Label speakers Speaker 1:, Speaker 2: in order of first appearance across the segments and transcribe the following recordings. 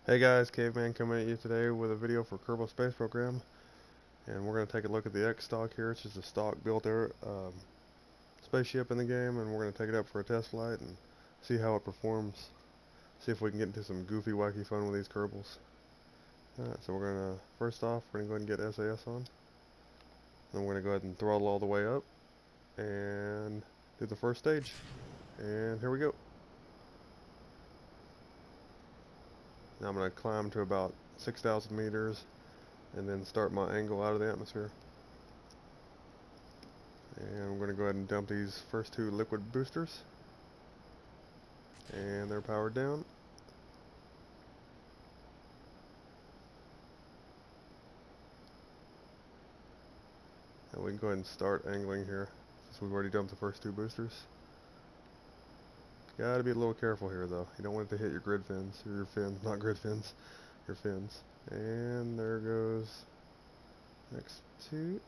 Speaker 1: Hey guys, Caveman coming at you today with a video for Kerbal Space Program, and we're going to take a look at the X stock here. It's just a stock built air spaceship in the game, and we're going to take it up for a test flight and see how it performs. See if we can get into some goofy, wacky fun with these Kerbals. Alright, so we're going to, first off, we're going to go ahead and get SAS on. Then we're going to go ahead and throttle all the way up and do the first stage. And here we go. Now I'm going to climb to about 6,000 meters and then start my angle out of the atmosphere. And I'm going to go ahead and dump these first two liquid boosters. And they're powered down. And we can go ahead and start angling here, since we've already dumped the first two boosters. Gotta be a little careful here though. You don't want it to hit your grid fins, or your fins, not grid fins, your fins. And there goes next two.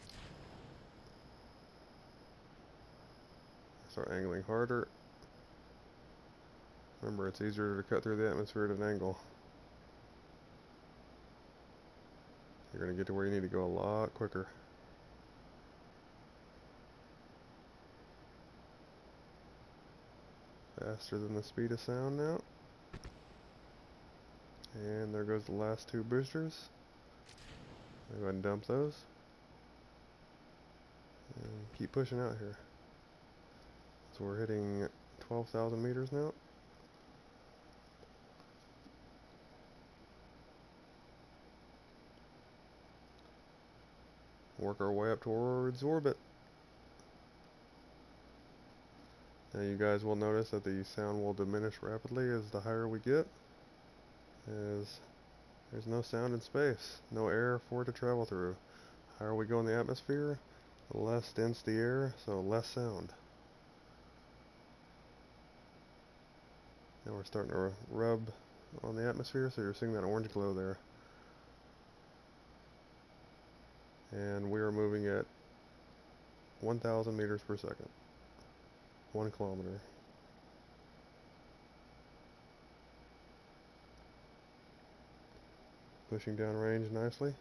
Speaker 1: Start angling harder. Remember, it's easier to cut through the atmosphere at an angle. You're gonna get to where you need to go a lot quicker. Faster than the speed of sound now. And there goes the last two boosters. I'll go ahead and dump those. And keep pushing out here. So we're hitting 12,000 meters now. Work our way up towards orbit. Now you guys will notice that the sound will diminish rapidly as the higher we get, as there's no sound in space, no air for it to travel through. The higher we go in the atmosphere, the less dense the air, so less sound. Now we're starting to rub on the atmosphere, so you're seeing that orange glow there. And we are moving at 1,000 meters per second. 1 kilometer. Pushing down range nicely.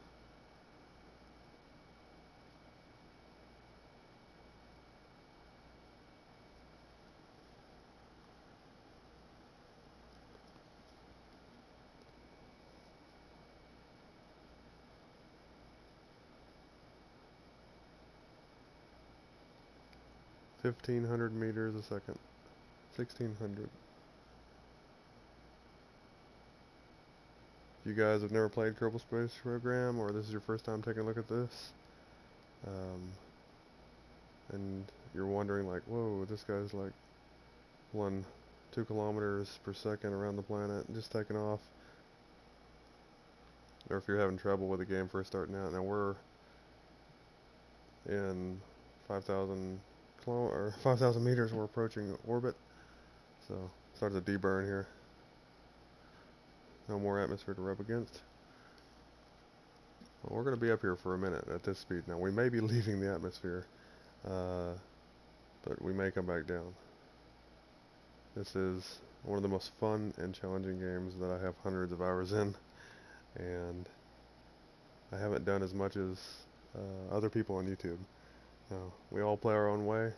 Speaker 1: $1,500 meters a second. 1,600. If you guys have never played Kerbal Space Program, or this is your first time taking a look at this, and you're wondering like, whoa, this guy's like 2 kilometers per second around the planet, just taking off. Or if you're having trouble with the game first starting out, now we're in 5,000 meters, we're approaching orbit, so starts a deburn here. No more atmosphere to rub against. Well, we're going to be up here for a minute at this speed. Now we may be leaving the atmosphere, but we may come back down. This is one of the most fun and challenging games that I have hundreds of hours in, and I haven't done as much as other people on YouTube. Now, we all play our own way.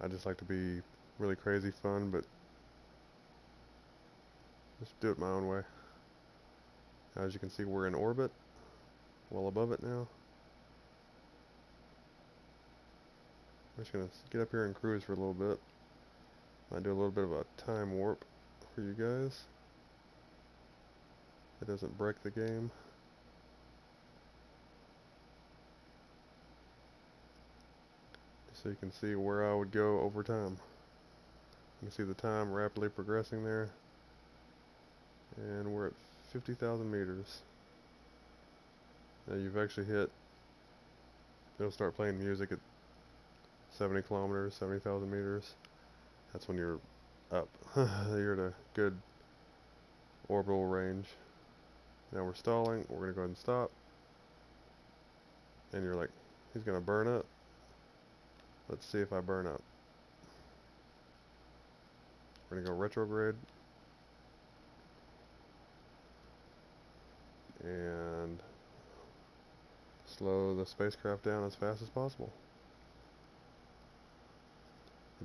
Speaker 1: I just like to be really crazy fun, but just do it my own way. As you can see, we're in orbit, well above it now. I'm just going to get up here and cruise for a little bit. Might do a little bit of a time warp for you guys. It doesn't break the game. Just so you can see where I would go over time. You can see the time rapidly progressing there. And we're at 50,000 meters. Now you've actually hit, it'll start playing music at 70 kilometers, 70,000 meters. That's when you're up. You're at a good orbital range. Now we're stalling. We're going to go ahead and stop. And you're like, he's going to burn up. Let's see if I burn up. We're going to go retrograde. and slow the spacecraft down as fast as possible.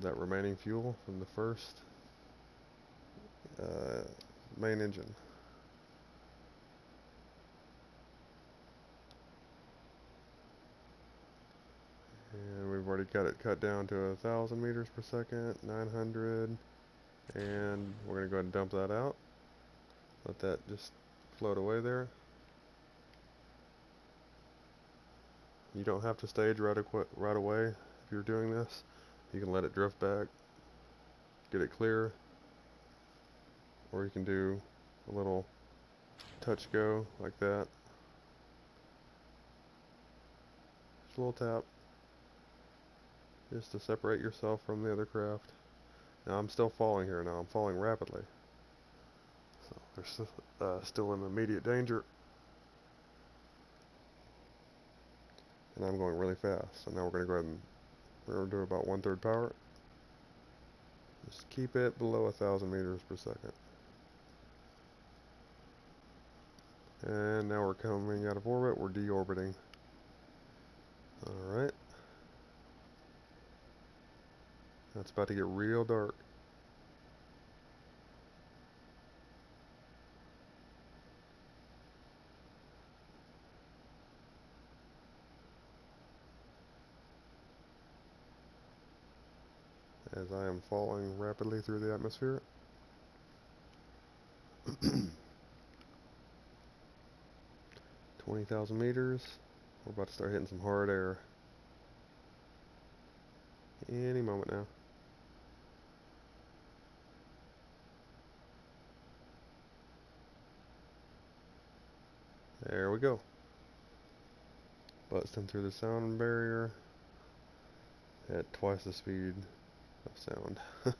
Speaker 1: That remaining fuel from the first main engine. And we've already got it cut down to 1,000 meters per second, 900, and we're going to go ahead and dump that out. Let that just float away there. You don't have to stage right away if you're doing this. You can let it drift back, get it clear, or you can do a little touch go like that. Just a little tap, just to separate yourself from the other craft. Now I'm still falling here now. I'm falling rapidly. So they're still in immediate danger. And I'm going really fast. So now we're going to go ahead and we're going to do about 1/3 power. Just keep it below 1,000 meters per second. And now we're coming out of orbit. We're deorbiting. Alright. It's about to get real dark. As I am falling rapidly through the atmosphere. 20,000 meters. We're about to start hitting some hard air. Any moment now. There we go. Busting through the sound barrier at twice the speed of sound. You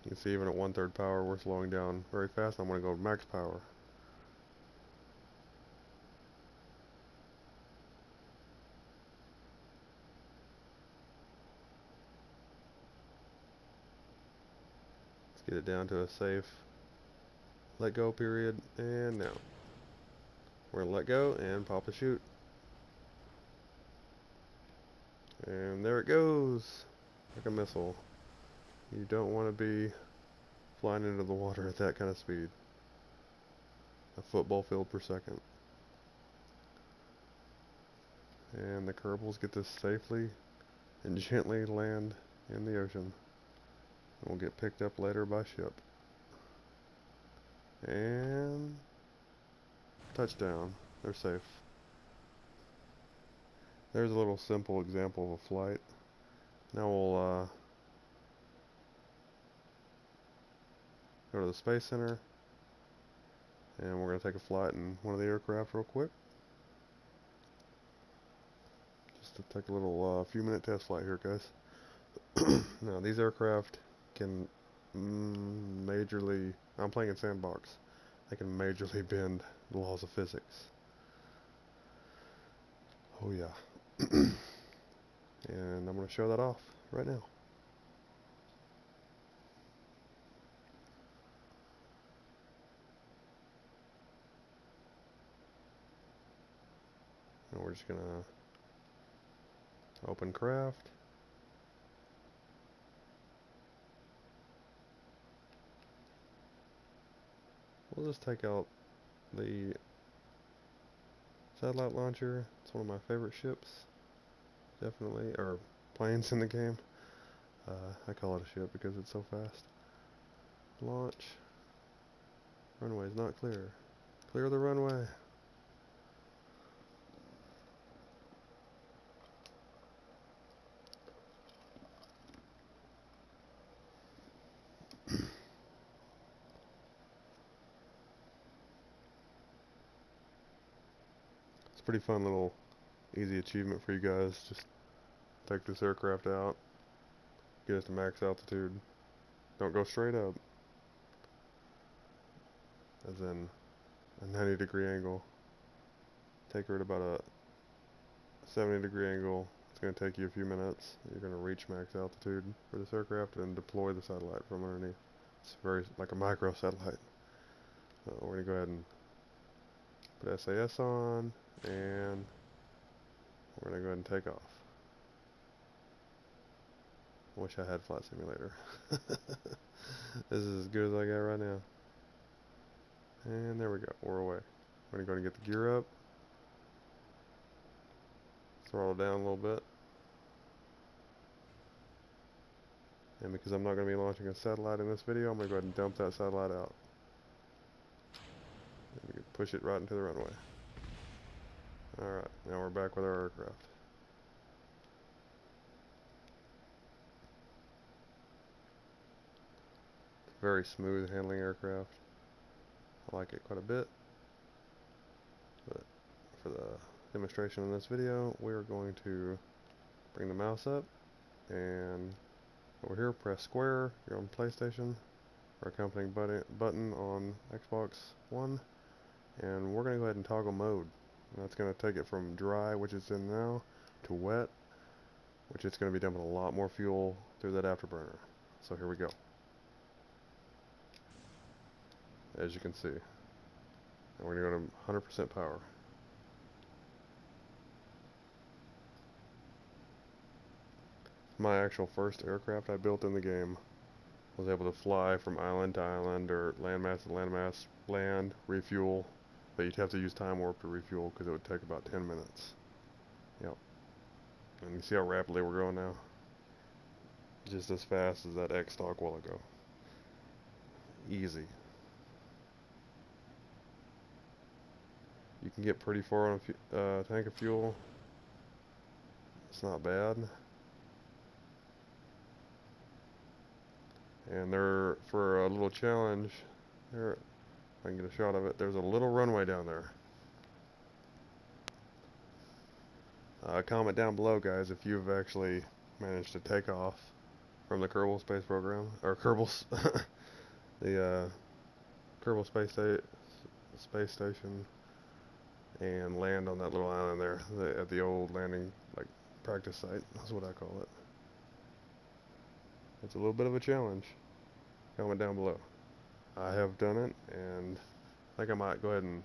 Speaker 1: can see even at 1/3 power we're slowing down very fast. I'm going to go max power. Let's get it down to a safe let go period, and now we're going to let go and pop the chute. And there it goes, like a missile. You don't want to be flying into the water at that kind of speed. A football field per second. And the Kerbals get this safely and gently land in the ocean. And will get picked up later by ship. And touchdown. They're safe. There's a little simple example of a flight. Now we'll go to the Space Center, and we're going to take a flight in one of the aircraft real quick. Just to take a little few-minute test flight here, guys. Now, these aircraft can majorly, I'm playing in sandbox, they can majorly bend the laws of physics. Oh yeah. And I'm going to show that off right now. And we're just going to open craft. We'll just take out the satellite launcher. It's one of my favorite ships, definitely, or planes in the game. I call it a ship because it's so fast. Launch. Runway is not clear. Clear the runway. It's a pretty fun little easy achievement for you guys. Just take this aircraft out, get it to max altitude. Don't go straight up, as in a 90-degree angle. Take her at about a 70-degree angle. It's going to take you a few minutes. You're going to reach max altitude for this aircraft and deploy the satellite from underneath. It's very like a micro satellite. So we're gonna go ahead and put SAS on, and we're gonna go ahead and take off. Wish I had Flight Simulator. This is as good as I got right now. And there we go, we're away. We're gonna go and get the gear up. Throttle down a little bit. And because I'm not going to be launching a satellite in this video, I'm going to go ahead and dump that satellite out. And we can push it right into the runway. Alright, now we're back with our aircraft. Very smooth handling aircraft. I like it quite a bit. But for the demonstration in this video, we are going to bring the mouse up and over here press square. You're on PlayStation, or accompanying button on Xbox One, and we're going to go ahead and toggle mode. And that's going to take it from dry, which it's in now, to wet, which it's going to be dumping a lot more fuel through that afterburner. So here we go. As you can see. And we're going to go to 100% power. My actual first aircraft I built in the game was able to fly from island to island, or landmass to landmass, land, refuel, but you'd have to use time warp to refuel because it would take about 10 minutes. Yep. And you see how rapidly we're going now? Just as fast as that X stock while ago. Easy. You can get pretty far on a tank of fuel. It's not bad. And there, for a little challenge, there, if I can get a shot of it, there's a little runway down there. Comment down below, guys, if you've actually managed to take off from the Kerbal space program, or Kerbal's, the Kerbal space station, and land on that little island there, at the old landing, like, practice site. That's what I call it. It's a little bit of a challenge. Comment down below. I have done it, and I think I might go ahead and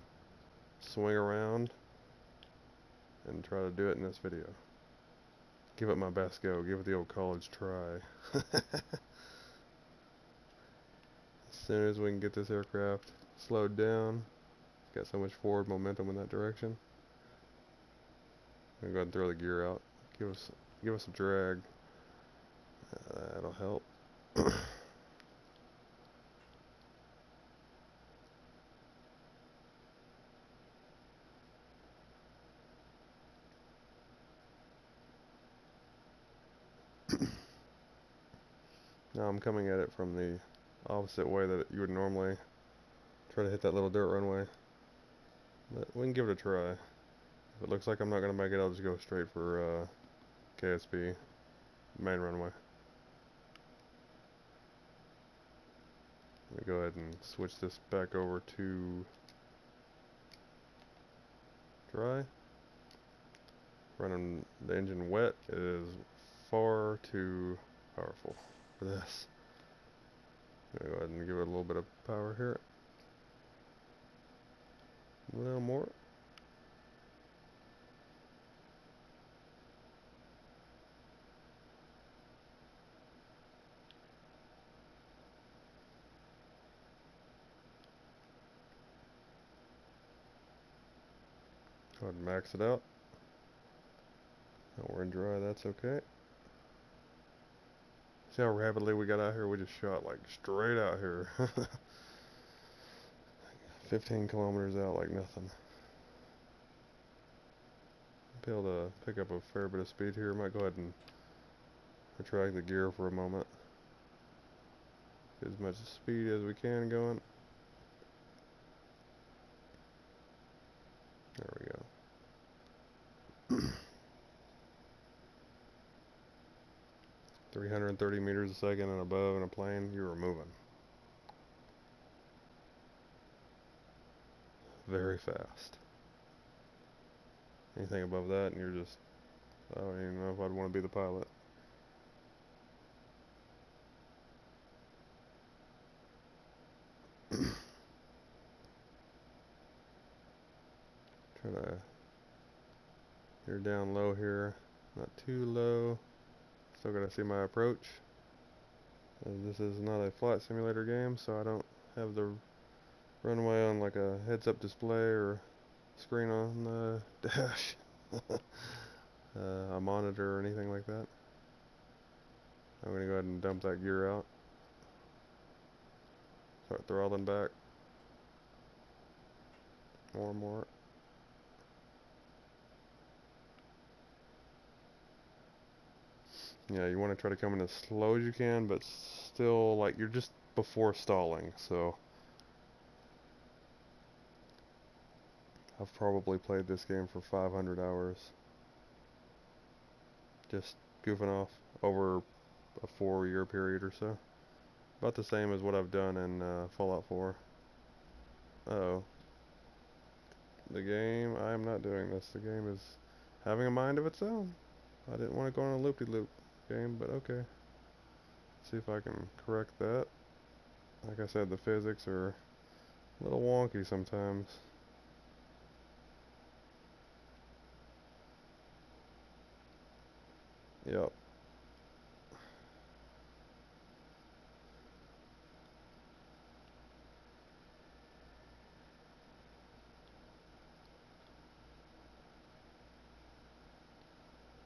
Speaker 1: swing around and try to do it in this video. Give it my best go. Give it the old college try. As soon as we can get this aircraft slowed down, it's got so much forward momentum in that direction. I'm gonna go ahead and throw the gear out. Give us a drag. That'll help. Now I'm coming at it from the opposite way that you would normally try to hit that little dirt runway. But we can give it a try. If it looks like I'm not going to make it, I'll just go straight for KSP, main runway. Let me go ahead and switch this back over to dry. Running the engine wet is far too powerful for this. I'm gonna go ahead and give it a little bit of power here. A little more. Go ahead and max it out. Now we're in dry, that's okay. See how rapidly we got out here? We just shot like straight out here. 15 kilometers out like nothing. Be able to pick up a fair bit of speed here. Might go ahead and retract the gear for a moment. Get as much speed as we can going. There we go. 330 meters a second and above in a plane, you are moving. Very fast. Anything above that and you're just, I don't even know if I'd want to be the pilot. Try to, you're down low here, not too low. Still gotta see my approach. This is not a flight simulator game, so I don't have the runway on like a heads-up display or screen on the dash, a monitor or anything like that. I'm gonna go ahead and dump that gear out. Start throttling back. More and more. Yeah, you want to try to come in as slow as you can, but still, like, you're just before stalling, so I've probably played this game for 500 hours. Just goofing off over a 4-year period or so. About the same as what I've done in Fallout 4. Uh-oh. The game, I am not doing this. The game is having a mind of its own. I didn't want to go on a loop-de-loop game, but okay. See if I can correct that. Like I said, the physics are a little wonky sometimes. Yep.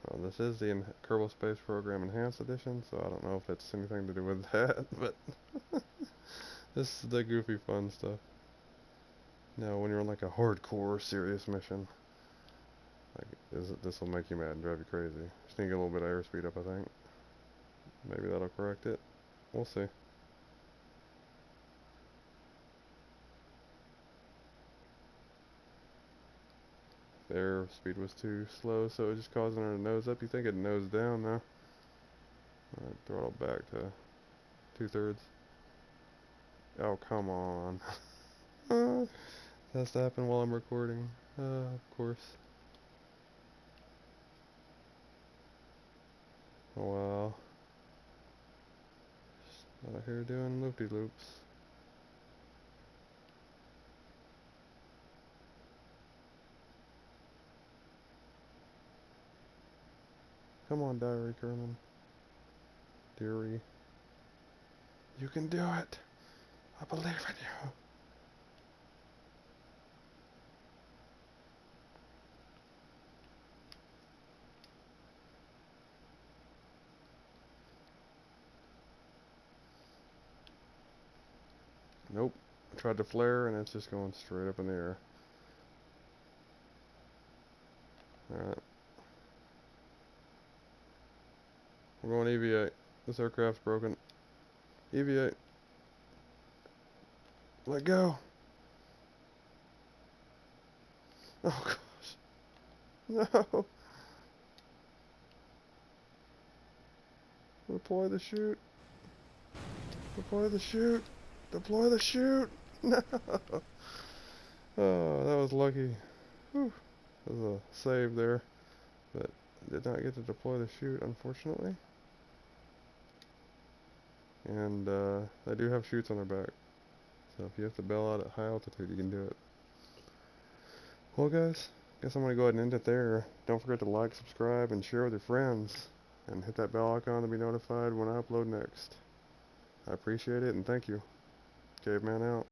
Speaker 1: Well, this is the Kerbal Space Program Enhanced Edition, so I don't know if it's anything to do with that, but this is the goofy fun stuff. Now, when you're on like a hardcore serious mission, like this will make you mad and drive you crazy. Just need to get a little bit of airspeed up, I think. Maybe that'll correct it. We'll see. The airspeed was too slow, so it was just causing her to nose up. You think it'd nose down now. Alright, throttle back to 2/3. Oh, come on. Has to happen while I'm recording. Of course. Oh wow. Just out here doing loop-de-loops. Come on, Diary Kerman. Dearie. You can do it. I believe in you. Nope. I tried to flare and it's just going straight up in the air. Alright. We're going EV8. This aircraft's broken. EV8. Let go. Oh gosh. No. Deploy the chute. Deploy the chute. Deploy the chute. No. Oh, that was lucky. Whew. That was a save there. But did not get to deploy the chute, unfortunately. And they do have chutes on their back. So if you have to bail out at high altitude, you can do it. Well guys, guess I'm going to go ahead and end it there. Don't forget to like, subscribe, and share with your friends. And hit that bell icon to be notified when I upload next. I appreciate it and thank you. Caveman out.